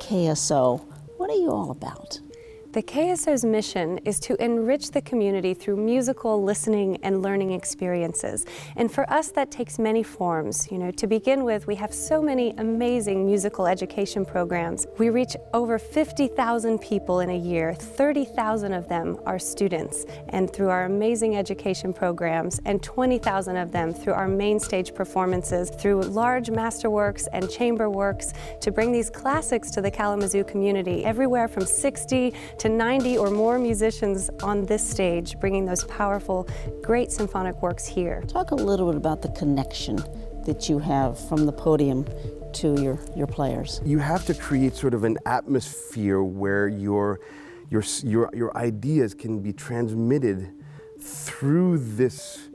KSO. What are you all about? The KSO's mission is to enrich the community through musical listening and learning experiences. And for us, that takes many forms. You know, to begin with, we have so many amazing musical education programs. We reach over 50,000 people in a year. 30,000 of them are students, and through our amazing education programs, and 20,000 of them through our main stage performances, through large masterworks and chamber works, to bring these classics to the Kalamazoo community, everywhere from 60 to 90 or more musicians on this stage, bringing those powerful, great symphonic works here. Talk a little bit about the connection that you have from the podium to your players. You have to create sort of an atmosphere where your ideas can be transmitted through this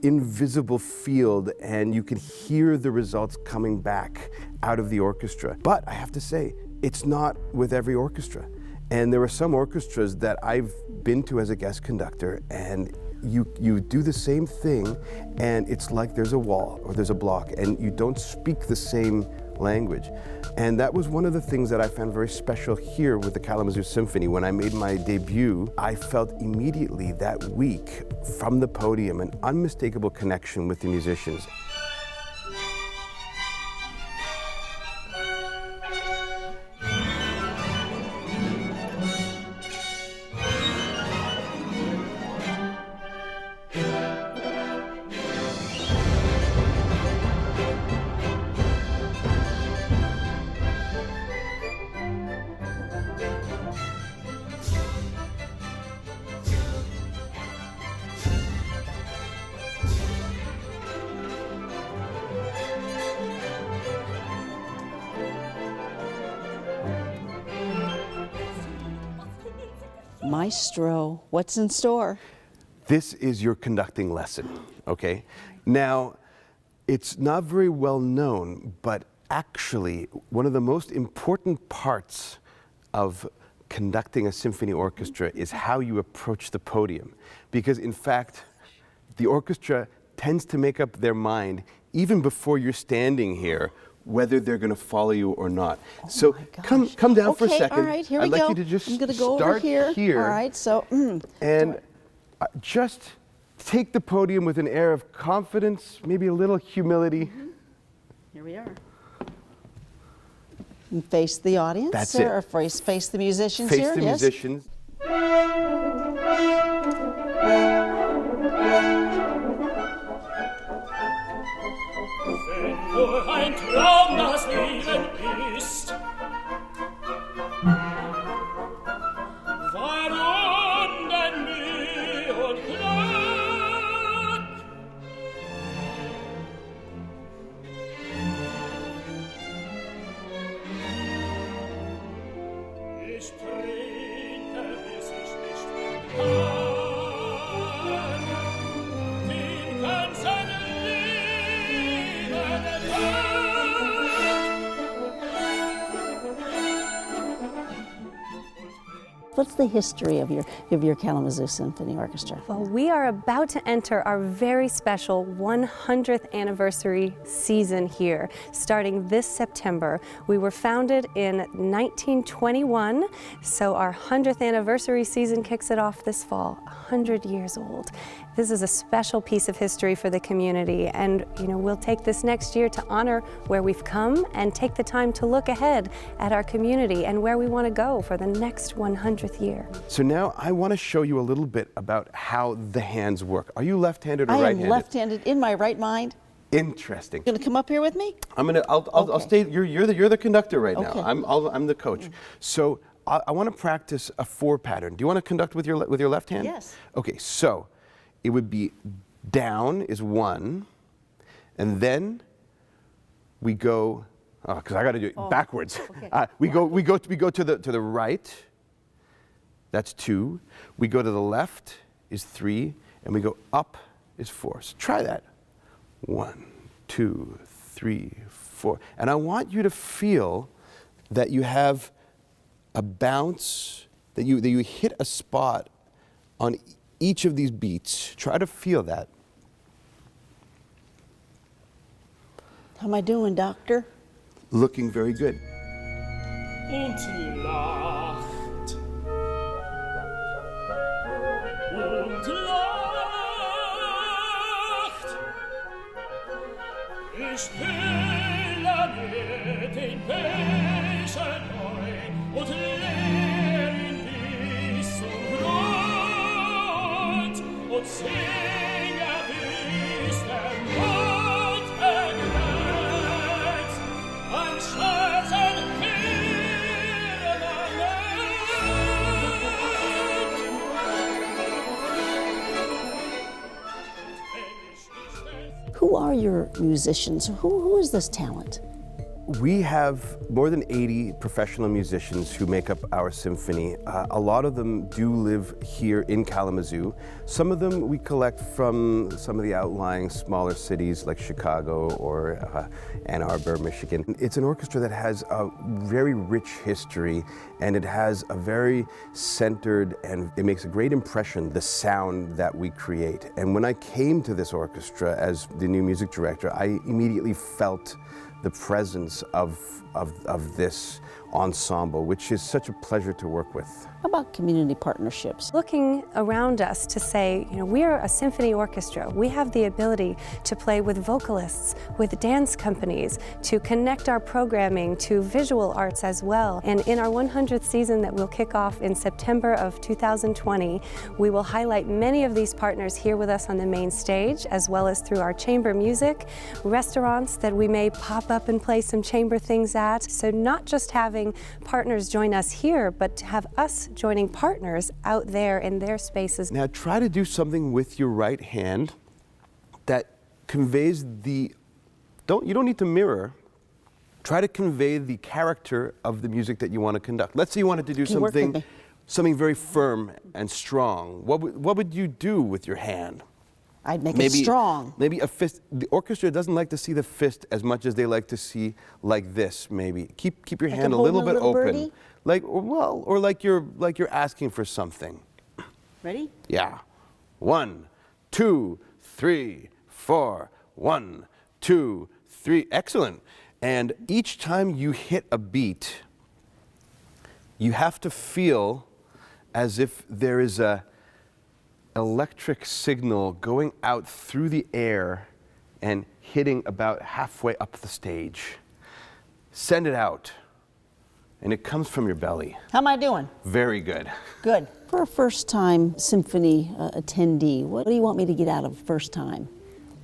invisible field, and you can hear the results coming back out of the orchestra. But I have to say, it's not with every orchestra. And there are some orchestras that I've been to as a guest conductor, and you do the same thing, and it's like there's a wall or there's a block, and you don't speak the same language. And that was one of the things that I found very special here with the Kalamazoo Symphony. When I made my debut, I felt immediately that week from the podium an unmistakable connection with the musicians. Maestro, what's in store? This is your conducting lesson, okay? Now, it's not very well known, but actually, one of the most important parts of conducting a symphony orchestra is how you approach the podium. Because in fact, the orchestra tends to make up their mind even before you're standing here, whether they're going to follow you or not. Oh so come down for a second. All right, here we I'd go. like you to just I'm going to go start over here. All right, so and just take the podium with an air of confidence, maybe a little humility. Here we are. And face the audience. That's it. Or face the musicians Face here. the Yes. musicians. Nur ein Traum das Leben ist. Warum denn Mühe und Glück? Ich trinke, bis ich nicht kann. Den ganzen What's the history of your Kalamazoo Symphony Orchestra? Well, we are about to enter our very special 100th anniversary season here, starting this September. We were founded in 1921, so our 100th anniversary season kicks it off this fall, 100 years old. This is a special piece of history for the community, and we'll take this next year to honor where we've come and take the time to look ahead at our community and where we want to go for the next 100th year. So now I want to show you a little bit about how the hands work. Are you left-handed or right-handed? I am left-handed in my right mind. Interesting. Going to come up here with me? I'll stay. You're the conductor right now. Okay. I'm the coach. So I want to practice a 4 pattern. Do you want to conduct with your left hand? Yes. Okay. So it would be down is 1, and then we go. Oh, because I got to do it backwards. Okay. We go to the right. That's 2. We go to the left is 3, and we go up is 4. So try that. 1, 2, 3, 4. And I want you to feel that you have a bounce, that you hit a spot on each of these beats. Try to feel that. How am I doing, Doctor? Looking very good. und lacht. Und lacht. Ich fülle mir den Becher neu und leer ihn bis zum Grund und singe bis der Mond erglüht an Schatten Who are your musicians? Who is this talent? We have more than 80 professional musicians who make up our symphony. A lot of them do live here in Kalamazoo. Some of them we collect from some of the outlying smaller cities like Chicago or Ann Arbor, Michigan. It's an orchestra that has a very rich history, and it has a very centered, and it makes a great impression, the sound that we create. And when I came to this orchestra as the new music director, I immediately felt the presence of this ensemble, which is such a pleasure to work with. How about community partnerships? Looking around us to say, you know, we are a symphony orchestra. We have the ability to play with vocalists, with dance companies, to connect our programming to visual arts as well. And in our 100th season that will kick off in September of 2020, we will highlight many of these partners here with us on the main stage, as well as through our chamber music, restaurants that we may pop up and play some chamber things at. So not just having partners join us here, but to have us joining partners out there in their spaces. Now try to do something with your right hand that conveys you don't need to mirror. Try to convey the character of the music that you want to conduct. Let's say you wanted to do something very firm and strong. What would you do with your hand? I'd make it strong. Maybe a fist. The orchestra doesn't like to see the fist as much as they like to see like this. Maybe keep your hand a little bit open, birdie? like you're asking for something. Ready? Yeah. 1, 2, 3, 4. 1, 2, 3. Excellent. And each time you hit a beat, you have to feel as if there is a electric signal going out through the air and hitting about halfway up the stage. Send it out, and it comes from your belly. How am I doing? Very good. Good. For a first-time symphony attendee, what do you want me to get out of first time?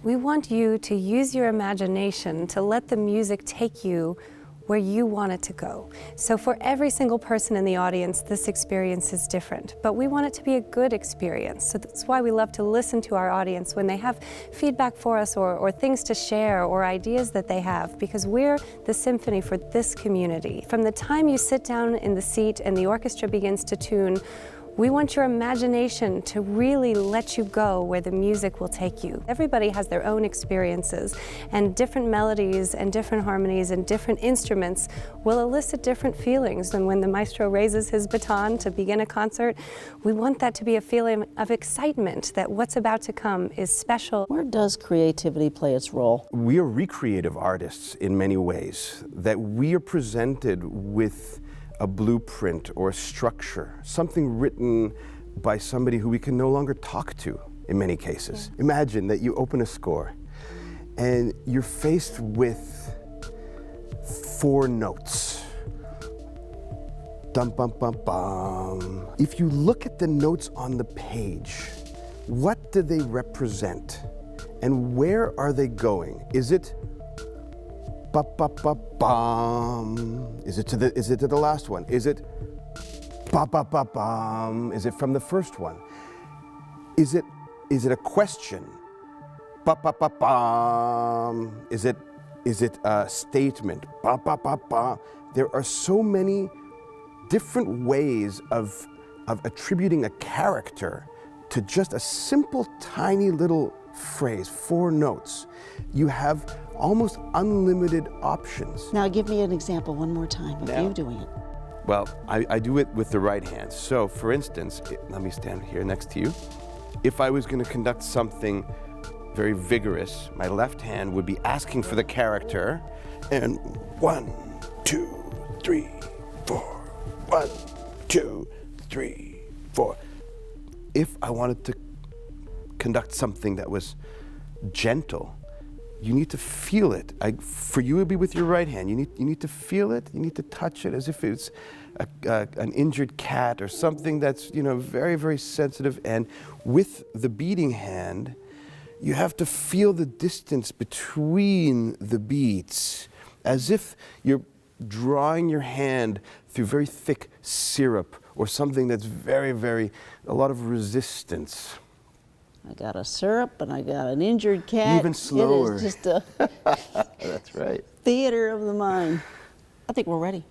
We want you to use your imagination to let the music take you where you want it to go. So for every single person in the audience, this experience is different, but we want it to be a good experience. So that's why we love to listen to our audience when they have feedback for us or things to share or ideas that they have, because we're the symphony for this community. From the time you sit down in the seat and the orchestra begins to tune, we want your imagination to really let you go where the music will take you. Everybody has their own experiences, and different melodies and different harmonies and different instruments will elicit different feelings. And when the maestro raises his baton to begin a concert, we want that to be a feeling of excitement that what's about to come is special. Where does creativity play its role? We are recreative artists in many ways, that we are presented with a blueprint or a structure, something written by somebody who we can no longer talk to in many cases. Yeah. Imagine that you open a score and you're faced with 4 notes. Dum bum bum bum. If you look at the notes on the page, what do they represent? And where are they going? Is it ba ba ba bum? Is it to the last one? Is it ba ba ba bum? Is it from the first one? Is it a question? Ba ba ba bum? Is it a statement? Ba ba ba ba? There are so many different ways of attributing a character to just a simple tiny little phrase, 4 notes. You have almost unlimited options. Now give me an example one more time of you doing it. Well, I do it with the right hand. So for instance, let me stand here next to you. If I was going to conduct something very vigorous, my left hand would be asking for the character, and 1, 2, 3, 4. 1, 2, 3, 4. If I wanted to conduct something that was gentle, you need to feel it. For you, it would be with your right hand. You need to feel it. You need to touch it as if it's an injured cat or something that's very, very sensitive. And with the beating hand, you have to feel the distance between the beats, as if you're drawing your hand through very thick syrup or something that's very, very, a lot of resistance. I got a syrup and I got an injured cat. Even slower. It is just a That's right. theater of the mind. I think we're ready.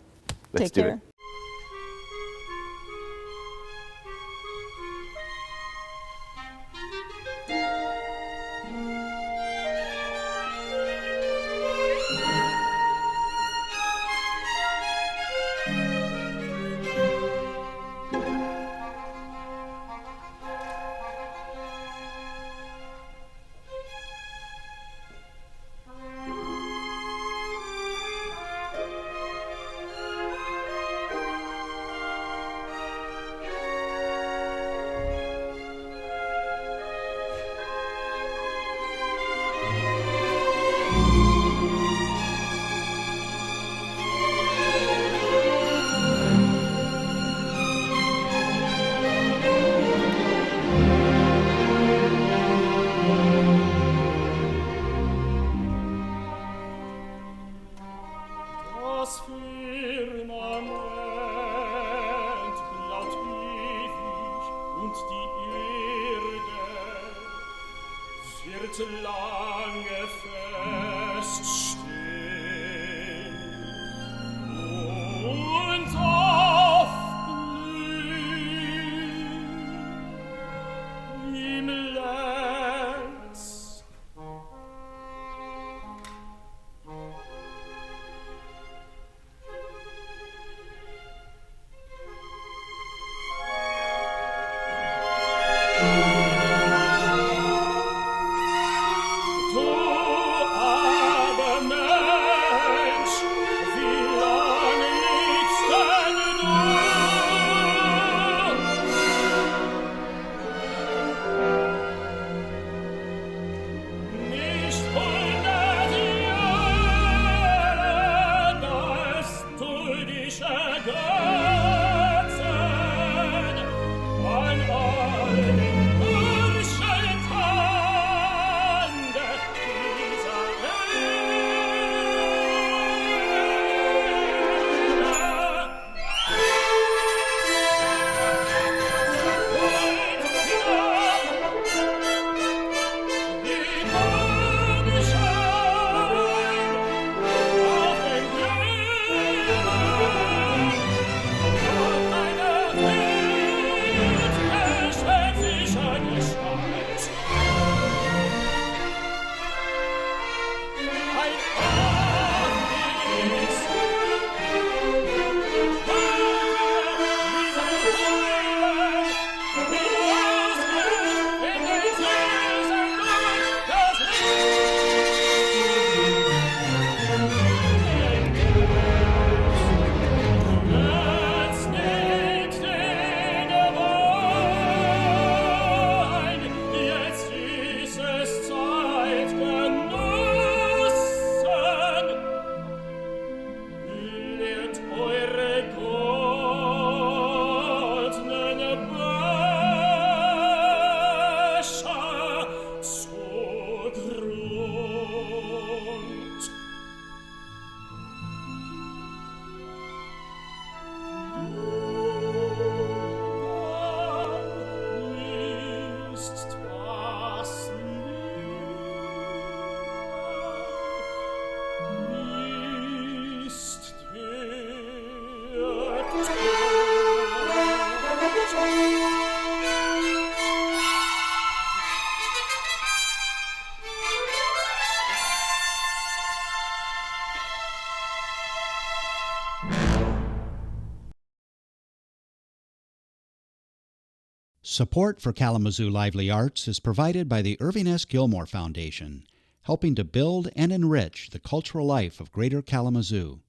Let's Take do care. it. Das Firmament blaut ewig und die Erde wird lange feststehen und aufblühen im Lenz. Support for Kalamazoo Lively Arts is provided by the Irving S. Gilmore Foundation, helping to build and enrich the cultural life of Greater Kalamazoo.